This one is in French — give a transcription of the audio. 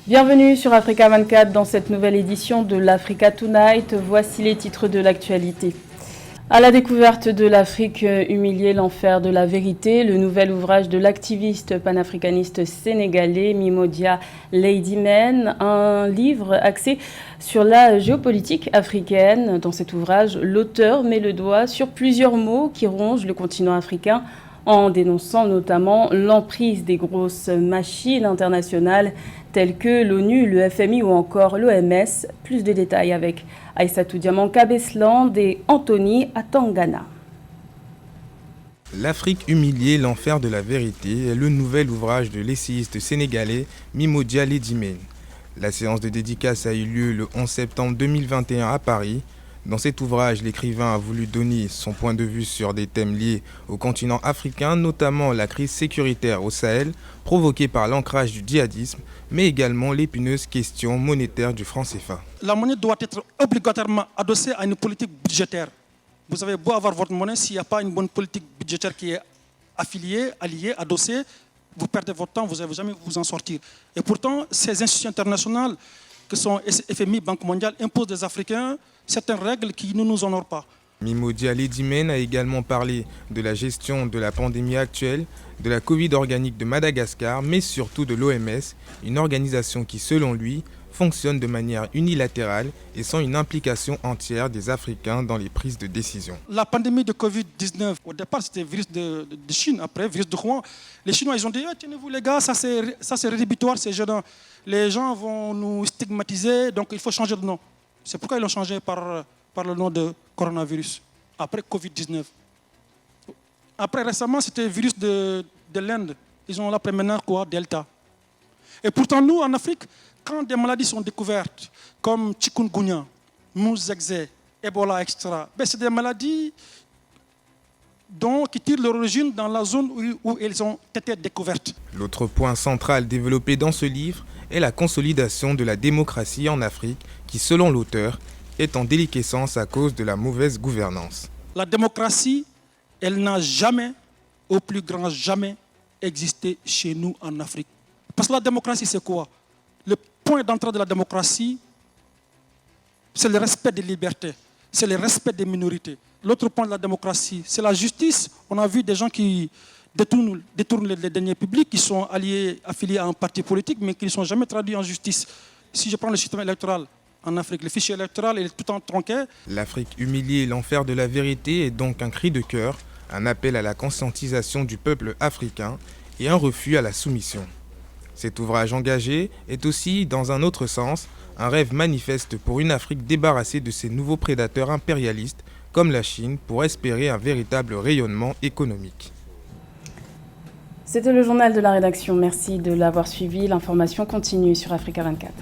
Bienvenue sur Africa 24 dans cette nouvelle édition de l'Africa Tonight. Voici les titres de l'actualité. À la découverte de l'Afrique humiliée, l'enfer de la vérité, le nouvel ouvrage de l'activiste panafricaniste sénégalais Mimodia Ladymane, un livre axé sur la géopolitique africaine. Dans cet ouvrage, l'auteur met le doigt sur plusieurs maux qui rongent le continent africain, en dénonçant notamment l'emprise des grosses machines internationales telles que l'ONU, le FMI ou encore l'OMS. Plus de détails avec Aïssatou Diamanka Besland et Anthony Atangana. L'Afrique humiliée, l'enfer de la vérité est le nouvel ouvrage de l'essayiste sénégalais Mimodia Ladymane. La séance de dédicace a eu lieu le 11 septembre 2021 à Paris. Dans cet ouvrage, l'écrivain a voulu donner son point de vue sur des thèmes liés au continent africain, notamment la crise sécuritaire au Sahel, provoquée par l'ancrage du djihadisme, mais également l'épineuse question monétaire du franc CFA. La monnaie doit être obligatoirement adossée à une politique budgétaire. Vous avez beau avoir votre monnaie, s'il n'y a pas une bonne politique budgétaire qui est affiliée, alliée, adossée, vous perdez votre temps, vous n'allez jamais vous en sortir. Et pourtant, ces institutions internationales, que sont FMI, Banque mondiale, imposent des Africains certaines règles qui ne nous honorent pas. Mimodia Ladymane a également parlé de la gestion de la pandémie actuelle, de la Covid organique de Madagascar, mais surtout de l'OMS, une organisation qui, selon lui, fonctionne de manière unilatérale et sans une implication entière des Africains dans les prises de décision. La pandémie de Covid-19, au départ c'était virus de Chine, après virus de Wuhan. Les Chinois ils ont dit tenez-vous les gars, ça c'est rédhibitoire, c'est gênant. Les gens vont nous stigmatiser, donc il faut changer de nom. C'est pourquoi ils l'ont changé par le nom de coronavirus, après Covid-19. Après récemment c'était virus de l'Inde, ils ont l'appelé maintenant quoi, Delta. Et pourtant nous en Afrique, quand des maladies sont découvertes, comme chikungunya, mousse exé, Ebola, etc., c'est des maladies qui tirent leur origine dans la zone où elles ont été découvertes. L'autre point central développé dans ce livre est la consolidation de la démocratie en Afrique, qui, selon l'auteur, est en déliquescence à cause de la mauvaise gouvernance. La démocratie, elle n'a jamais, au plus grand jamais, existé chez nous en Afrique. Parce que la démocratie, c'est quoi? Le point d'entrée de la démocratie, c'est le respect des libertés, c'est le respect des minorités. L'autre point de la démocratie, c'est la justice. On a vu des gens qui détournent les deniers publics, qui sont affiliés à un parti politique, mais qui ne sont jamais traduits en justice. Si je prends le système électoral en Afrique, le fichier électoral est tout en tronqué. L'Afrique humiliée, l'enfer de la vérité est donc un cri de cœur, un appel à la conscientisation du peuple africain et un refus à la soumission. Cet ouvrage engagé est aussi, dans un autre sens, un rêve manifeste pour une Afrique débarrassée de ces nouveaux prédateurs impérialistes comme la Chine pour espérer un véritable rayonnement économique. C'était le journal de la rédaction. Merci de l'avoir suivi. L'information continue sur Africa 24.